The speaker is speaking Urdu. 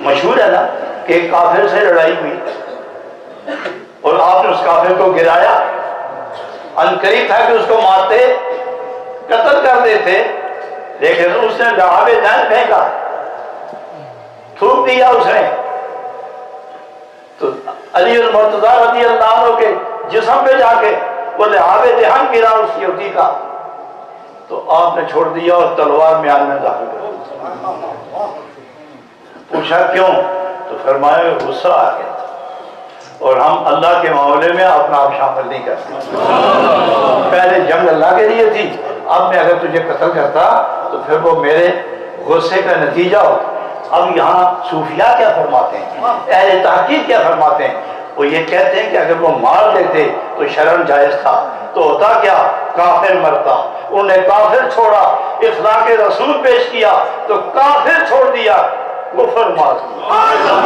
مشہور ہے نا کہ ایک کافر سے لڑائی ہوئی اور آپ نے اس کافر کو گرایا، عنقریب تھا کہ اس کو مارتے قتل کر دیتے، لیکن اس نے لعاب جان پھینکا، تھوک دیا اس نے، تو علی المرتضیٰ رضی اللہ عنہ کے جسم پہ جا کے وہ لعاب دہن گرا اس یہودی کا، تو آپ نے چھوڑ دیا اور تلوار میان میں داخل کر دیا۔ پوچھا کیوں؟ تو فرمایا غصہ آ گیا تھا، اور ہم اللہ کے معاملے میں اپنا آپ شامل نہیں کرتے۔ پہلے جنگ اللہ کے لیے تھی، اب میں اگر تجھے قتل کرتا تو پھر وہ میرے غصے کا نتیجہ ہوتا۔ اب یہاں صوفیاء کیا فرماتے ہیں، اہل تحقیق کیا فرماتے ہیں؟ وہ یہ کہتے ہیں کہ اگر وہ مار دیتے تو شرم جائز تھا، تو ہوتا کیا، کافر مرتا، انہوں نے کافر چھوڑا، اخلاق رسول پیش کیا تو کافر چھوڑ دیا، کفر مار دیا۔